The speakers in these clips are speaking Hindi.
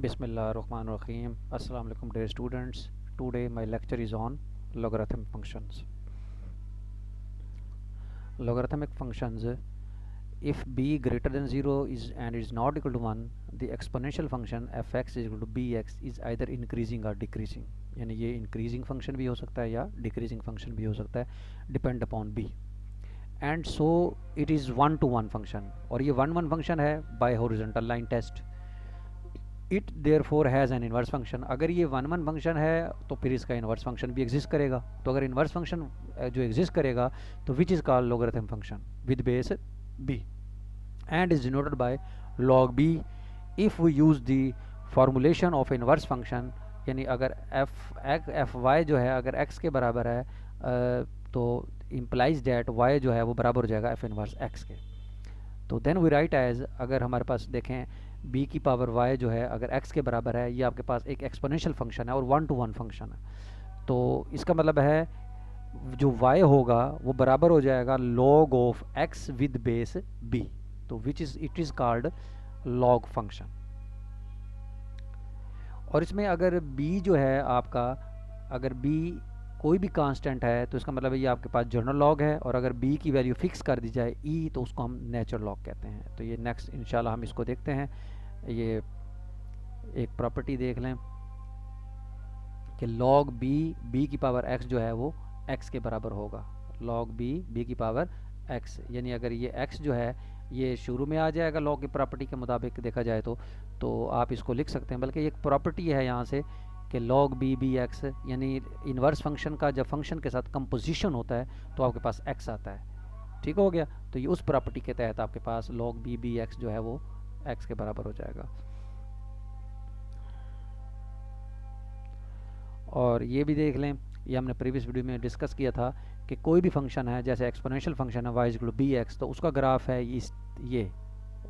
Bismillahirrahmanirrahim. Assalamu alaikum dear students. Today my lecture is on logarithm functions. Logarithmic functions, if b greater than 0 is and is not equal to 1, the exponential function fx is equal to bx is either increasing or decreasing. यानी ये increasing function भी हो सकता है या decreasing function भी हो सकता है, depend upon b. And so it is 1 to 1 function और ये 1 1 function है by horizontal line test. It therefore has an inverse function. अगर ये 1 1 फंक्शन है तो फिर इसका इन्वर्स फंक्शन भी एग्जिस्ट करेगा. तो अगर इन्वर्स फंक्शन जो एग्जिस्ट करेगा तो which is called logarithm function with base b and is denoted by log b if we use the formulation of inverse function. यानी अगर एफ वाई जो है अगर x के बराबर है तो implies that y जो है वो बराबर हो जाएगा f इनवर्स x के. तो देन वी राइट एज, अगर हमारे पास देखें b की पावर y जो है अगर x के बराबर है, ये आपके पास एक एक्सपोनेंशियल फंक्शन है और 1 to 1 फंक्शन है. तो इसका मतलब है जो y होगा वो बराबर हो जाएगा log of x with base b. तो which is it is called log function. और इसमें अगर b जो है आपका, अगर b कोई भी कांस्टेंट है तो इसका मतलब ये आपके पास जनरल लॉग है, और अगर b की वैल्यू फिक्स कर दी जाए e तो उसको हम नेचुरल लॉग कहते हैं. तो ये नेक्स्ट इंशाल्लाह हम इसको देखते हैं. ये एक प्रॉपर्टी देख लें कि log b की पावर x जो है वो x के बराबर होगा. log b की पावर x, यानी अगर ये x जो है ये शुरू में आ जाएगा लॉग की प्रॉपर्टी के मुताबिक देखा जाए तो आप इसको लिख सकते हैं. बल्कि एक प्रॉपर्टी है यहाँ से कि log b x, यानी इन्वर्स फंक्शन का जब फंक्शन के साथ कंपोजिशन होता है तो आपके पास x आता है. ठीक हो गया. तो ये उस प्रॉपर्टी के तहत आपके पास log b x जो है वो x के बराबर हो जाएगा. और ये भी देख लें, ये हमने प्रीवियस वीडियो में डिस्कस किया था कि कोई भी फंक्शन है जैसे एक्सपोनेंशियल फंक्शन है y equal to b x, तो उसका ग्राफ है ये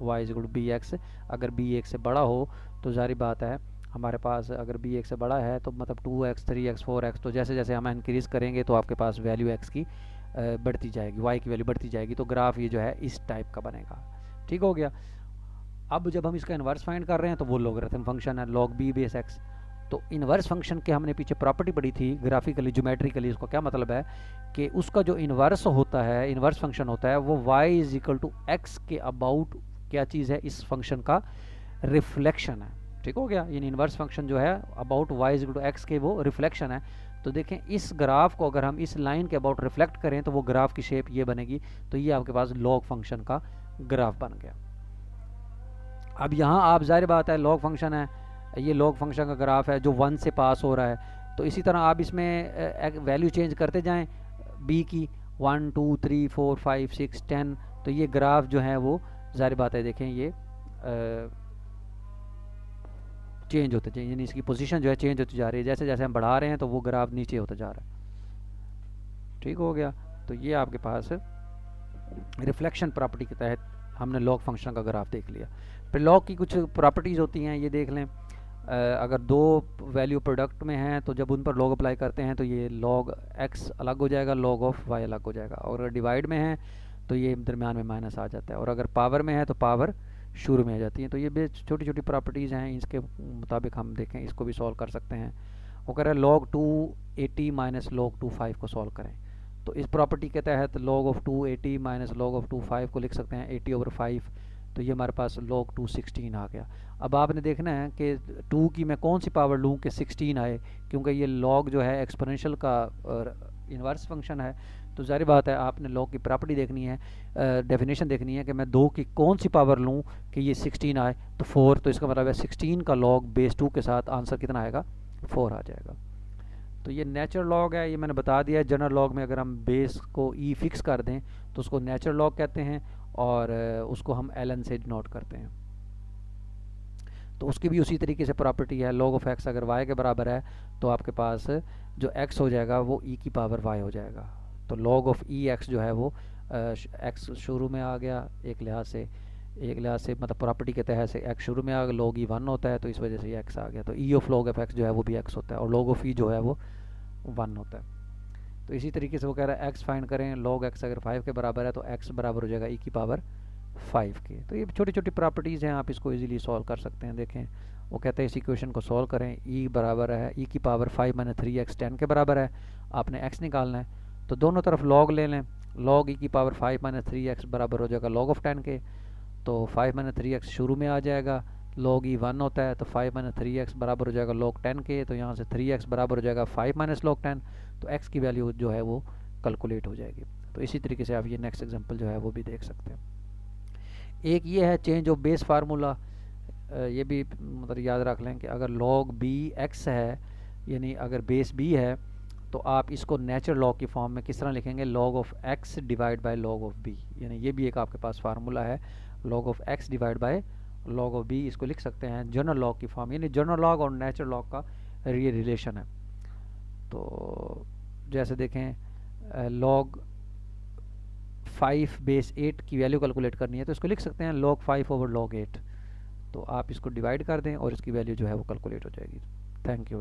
y equal to b x. अगर b एक से बड़ा हो तो जारी बात है हमारे पास, अगर b एक से बड़ा है तो मतलब 2x 3x 4x, तो जैसे जैसे हम इंक्रीज़ करेंगे तो आपके पास वैल्यू x की बढ़ती जाएगी, y की वैल्यू बढ़ती जाएगी. तो ग्राफ ये जो है इस टाइप का बनेगा. ठीक हो गया. अब जब हम इसका इन्वर्स फाइंड कर रहे हैं तो वो लोगरिथम फंक्शन है log b बेस x. तो इन्वर्स फंक्शन के हमने पीछे प्रॉपर्टी पढ़ी थी ग्राफिकली ज्योमेट्रिकली. उसका क्या मतलब है कि उसका जो इन्वर्स होता है, इन्वर्स फंक्शन होता है वो y is equal to x के अबाउट क्या चीज़ है, इस फंक्शन का रिफ्लेक्शन है. ठीक हो गया. यानी इन्वर्स फंक्शन जो है about y is equal to x के वो रिफ्लेक्शन है. तो देखें इस ग्राफ को अगर हम इस लाइन के अबाउट रिफ्लेक्ट करें तो वो ग्राफ की शेप ये बनेगी. तो ये आपके पास लॉग फंक्शन का ग्राफ बन गया. अब यहाँ आप जाहिर बात है लॉग फंक्शन है, ये लॉग फंक्शन का ग्राफ है जो 1 से पास हो रहा है. तो इसी तरह आप इसमें वैल्यू चेंज करते जाएं b की 1 2 3 4 5 6 10. तो ये ग्राफ जो है वो जाहिर बात है देखें ये चेंज होते जाए, यानी इसकी पोजीशन जो है चेंज होती जा रही है. जैसे जैसे हम बढ़ा रहे हैं तो वो ग्राफ नीचे होता जा रहा है. ठीक हो गया. तो ये आपके पास रिफ्लेक्शन प्रॉपर्टी के तहत हमने लॉग फंक्शन का ग्राफ देख लिया. फिर लॉग की कुछ प्रॉपर्टीज़ होती हैं, ये देख लें. अगर दो वैल्यू प्रोडक्ट में हैं तो जब उन पर लॉग अप्लाई करते हैं तो ये log x अलग हो जाएगा, log ऑफ y अलग हो जाएगा. और अगर डिवाइड में है तो ये दरमियान में माइनस आ जाता है. और अगर पावर में है तो पावर शुरू में आ जाती है. तो ये छोटी छोटी प्रॉपर्टीज़ हैं, इसके मुताबिक हम देखें इसको भी सॉल्व कर सकते हैं. वो कह रहा है log 280 माइनस log 25 को सॉल्व करें. तो इस प्रॉपर्टी के तहत log of 280 minus log of 25 को लिख सकते हैं 80/5. तो ये हमारे पास log 216 आ गया. अब आपने देखना है कि 2 की मैं कौन सी पावर लूँ कि 16 आए, क्योंकि ये log जो है एक्सपोनेंशियल का इन्वर्स फंक्शन है. तो जाहिर बात है आपने log की प्रॉपर्टी देखनी है, डेफिनेशन देखनी है कि मैं 2 की कौन सी पावर लूँ कि ये 16 आए. तो 4, तो इसका मतलब है 16 का log बेस 2 के साथ आंसर कितना आएगा, 4 आ जाएगा. तो ये नेचुरल लॉग है, ये मैंने बता दिया है. जनरल लॉग में अगर हम बेस को ई फिक्स कर दें तो उसको नेचुरल लॉग कहते हैं और उसको हम ln से डिनोट करते हैं. तो उसकी भी उसी तरीके से प्रॉपर्टी है. log ऑफ x अगर y के बराबर है तो आपके पास जो x हो जाएगा वो e की पावर y हो जाएगा. तो log ऑफ ई x जो है वो x शुरू में आ गया एक लिहाज से मतलब प्रॉपर्टी के तहत से x शुरू में आ गया, log e 1 होता है तो इस वजह से ये x आ गया. तो e of log of x जो है वो भी x होता है और log ऑफ e जो है वो 1 होता है. तो इसी तरीके से वो कह रहा है x फाइंड करें, log x अगर 5 के बराबर है तो x बराबर हो जाएगा e की पावर 5 के. तो ये छोटी छोटी प्रॉपर्टीज़ हैं, आप इसको इजीली सॉल्व कर सकते हैं. देखें वो कहते हैं इस इक्वेशन को सॉल्व करें, e बराबर है e की पावर 5 माइनस 3x 10 के बराबर है, आपने x निकालना है तो दोनों तरफ log ले लें, log e की पावर 5 माइनस 3x बराबर हो जाएगा log ऑफ 10 के, तो 5 माइनस 3x शुरू में आ जाएगा, log e 1 होता है तो 5 माइनस 3x बराबर हो जाएगा log 10 के, तो यहाँ से 3x बराबर हो जाएगा 5 माइनस log 10, तो x की वैल्यू जो है वो कैलकुलेट हो जाएगी। तो इसी तरीके से आप ये नेक्स्ट एग्जांपल जो है वो भी देख सकते हैं। एक ये है चेंज ऑफ बेस फार्मूला, ये भी मतलब याद रख लें कि अगर log b x है, यानी अगर बेस b है तो आप इसको नेचुरल लॉग की फॉर्म में किस तरह लिखेंगे, log of x divide by log of b, यानी ये भी एक आपके पास फार्मूला है, log of x divide by log of b, इसको लिख सकते हैं जनरल लॉग की फॉर्म, यानी जनरल लॉग और नेचुरल लॉग का ये रिलेशन है। तो जैसे देखें log 5 बेस 8 की वैल्यू कैलकुलेट करनी है तो इसको लिख सकते हैं log 5 ओवर log 8, तो आप इसको डिवाइड कर दें और इसकी वैल्यू जो है वो कैलकुलेट हो जाएगी। Thank you.